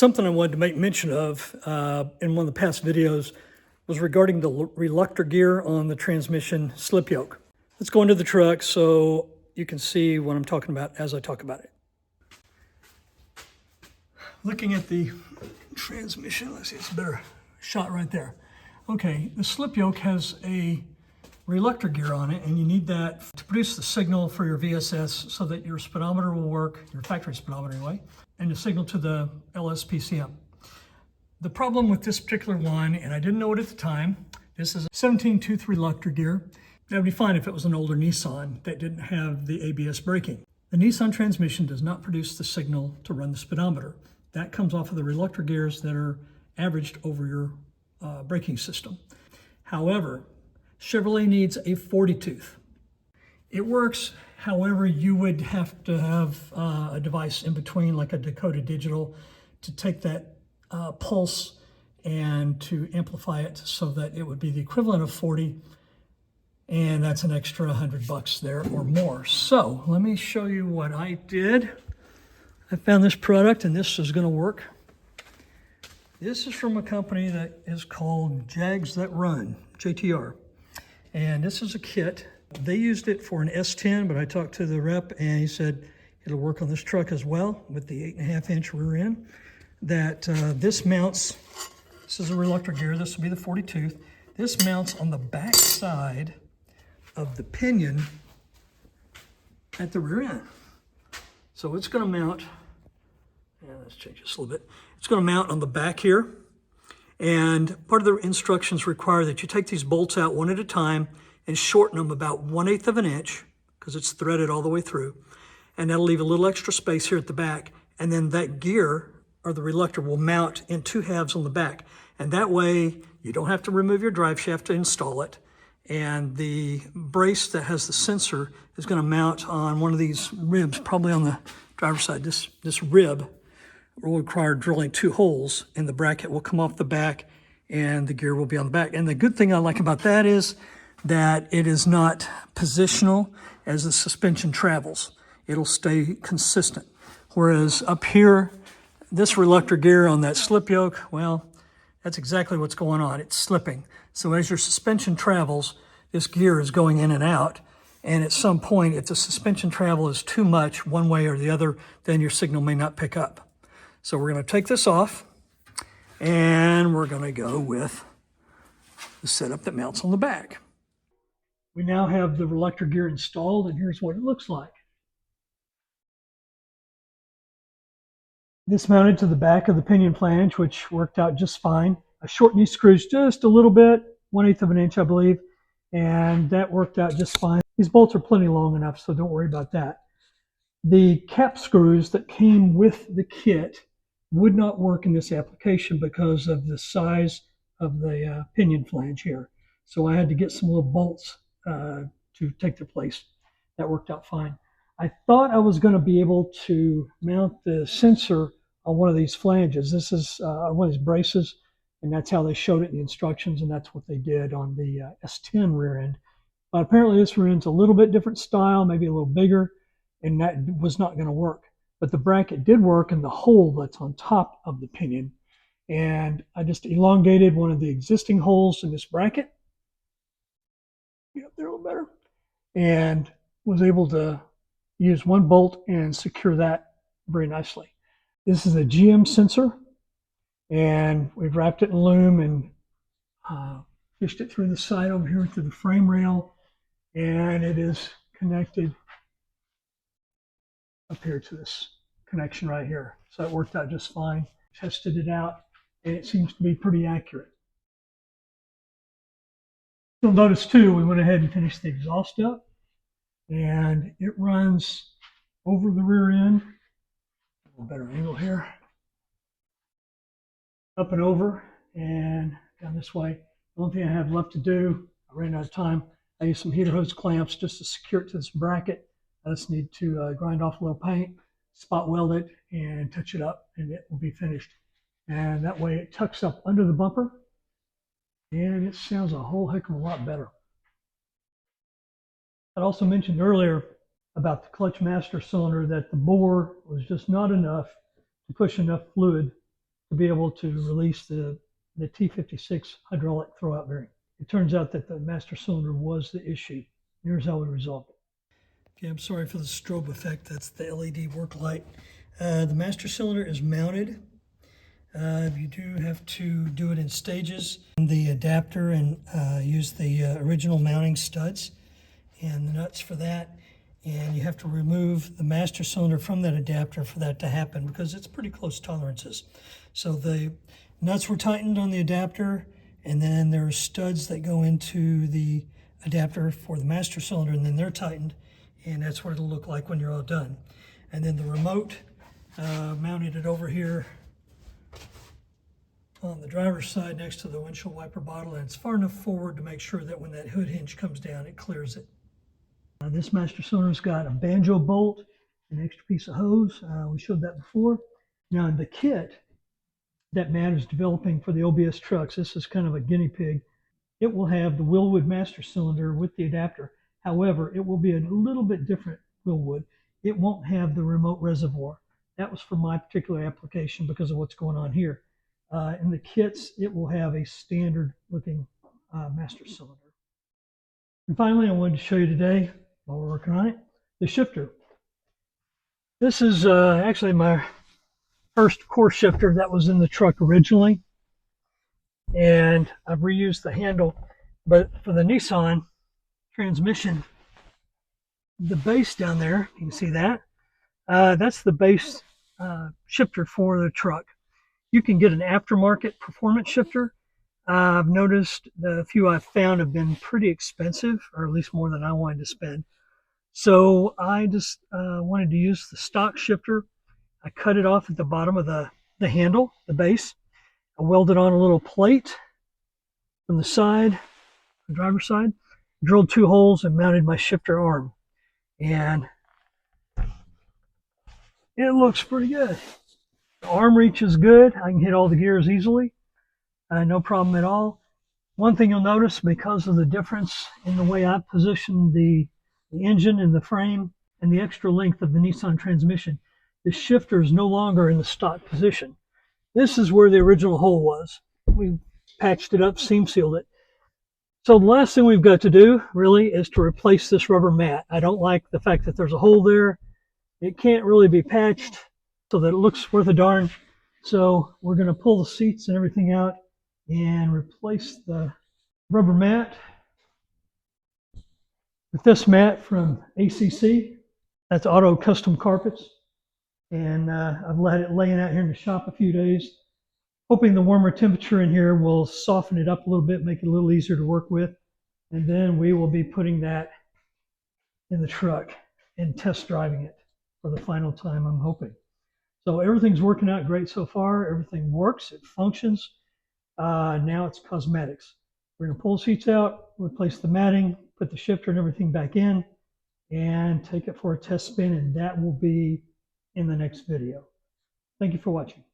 Something I wanted to make mention of in one of the past videos was regarding the reluctor gear on the transmission slip yoke. Let's go into the truck so you can see what I'm talking about as I talk about it. Looking at the transmission, let's see, it's a better shot right there. Okay, the slip yoke has a reluctor gear on it, and you need that to produce the signal for your VSS so that your speedometer will work, your factory speedometer anyway, and the signal to the LSPCM. The problem with this particular one, and I didn't know it at the time, this is a 17-tooth reluctor gear. That would be fine if it was an older Nissan that didn't have the ABS braking. The Nissan transmission does not produce the signal to run the speedometer. That comes off of the reluctor gears that are averaged over your braking system. However, Chevrolet needs a 40-tooth. It works, however, you would have to have a device in between, like a Dakota Digital, to take that pulse and to amplify it so that it would be the equivalent of 40, and that's an extra $100 there or more. So let me show you what I did. I found this product, and this is going to work. This is from a company that is called Jags That Run, JTR. And this is a kit. They used it for an S10, but I talked to the rep and he said it'll work on this truck as well with the 8.5-inch rear end. That this mounts, this is a reluctor gear, this will be the 40-tooth. This mounts on the back side of the pinion at the rear end. So it's going to mount, let's change this a little bit. It's going to mount on the back here. And part of the instructions require that you take these bolts out one at a time and shorten them about 1/8 of an inch, because it's threaded all the way through. And that'll leave a little extra space here at the back. And then that gear, or the reluctor, will mount in 2 halves on the back. And that way, you don't have to remove your drive shaft to install it. And the brace that has the sensor is going to mount on one of these ribs, probably on the driver's side. This rib will require drilling 2 holes, and the bracket will come off the back and the gear will be on the back. And the good thing I like about that is that it is not positional as the suspension travels. It'll stay consistent. Whereas up here, this reluctor gear on that slip yoke, well, that's exactly what's going on. It's slipping. So as your suspension travels, this gear is going in and out. And at some point, if the suspension travel is too much one way or the other, then your signal may not pick up. So we're going to take this off, and we're going to go with the setup that mounts on the back. We now have the reluctor gear installed, and here's what it looks like. This mounted to the back of the pinion flange, which worked out just fine. I shortened these screws just a little bit, 1/8 of an inch, I believe, and that worked out just fine. These bolts are plenty long enough, so don't worry about that. The cap screws that came with the kit would not work in this application because of the size of the pinion flange here. So I had to get some little bolts to take their place. That worked out fine. I thought I was going to be able to mount the sensor on one of these flanges. This is one of these braces, and that's how they showed it in the instructions, and that's what they did on the S10 rear end. But apparently this rear end's a little bit different style, maybe a little bigger, and that was not going to work. But the bracket did work in the hole that's on top of the pinion. And I just elongated one of the existing holes in this bracket. Get up there a little better. And was able to use one bolt and secure that very nicely. This is a GM sensor. And we've wrapped it in loom and fished it through the side over here to the frame rail. And it is connected up here to this connection right here. So it worked out just fine. Tested it out, and it seems to be pretty accurate. You'll notice too, we went ahead and finished the exhaust up, and it runs over the rear end. A little better angle here. Up and over, and down this way. The only thing I have left to do, I ran out of time, I used some heater hose clamps just to secure it to this bracket. I just need to grind off a little paint, spot weld it, and touch it up, and it will be finished. And that way it tucks up under the bumper, and it sounds a whole heck of a lot better. I also mentioned earlier about the clutch master cylinder that the bore was just not enough to push enough fluid to be able to release the T56 hydraulic throwout bearing. It turns out that the master cylinder was the issue. Here's how we resolved it. Okay, I'm sorry for the strobe effect. That's the LED work light. The master cylinder is mounted. You do have to do it in stages. The adapter and use the original mounting studs and the nuts for that. And you have to remove the master cylinder from that adapter for that to happen because it's pretty close tolerances. So the nuts were tightened on the adapter, and then there are studs that go into the adapter for the master cylinder, and then they're tightened, and that's what it'll look like when you're all done. And then the remote, mounted it over here on the driver's side next to the windshield wiper bottle, and it's far enough forward to make sure that when that hood hinge comes down, it clears it. This master cylinder's got a banjo bolt, an extra piece of hose. We showed that before. Now in the kit that Matt is developing for the OBS trucks, this is kind of a guinea pig. It will have the Wilwood master cylinder with the adapter. However, it will be a little bit different Wilwood. It won't have the remote reservoir. That was for my particular application because of what's going on here. In the kits, it will have a standard looking master cylinder. And finally, I wanted to show you today, while we're working on it, the shifter. This is actually my Hurst core shifter that was in the truck originally, and I've reused the handle. But for the Nissan transmission, the base down there, you can see that, that's the base shifter for the truck. You can get an aftermarket performance shifter. I've noticed the few I've found have been pretty expensive, or at least more than I wanted to spend. So I just wanted to use the stock shifter. I cut it off at the bottom of the handle, the base. I welded on a little plate from the side, the driver's side, drilled 2 holes and mounted my shifter arm. And it looks pretty good. The arm reach is good. I can hit all the gears easily. No problem at all. One thing you'll notice, because of the difference in the way I've positioned the engine and the frame and the extra length of the Nissan transmission, the shifter is no longer in the stock position. This is where the original hole was. We patched it up, seam sealed it. So the last thing we've got to do really is to replace this rubber mat. I don't like the fact that there's a hole there. It can't really be patched so that it looks worth a darn. So we're going to pull the seats and everything out and replace the rubber mat with this mat from ACC. That's Auto Custom Carpets. And I've let it laying out here in the shop a few days, hoping the warmer temperature in here will soften it up a little bit, make it a little easier to work with. And then we will be putting that in the truck and test driving it for the final time, I'm hoping. So everything's working out great so far. Everything works, it functions. Now it's cosmetics. We're going to pull the seats out, replace the matting, put the shifter and everything back in, and take it for a test spin, and that will be in the next video. Thank you for watching.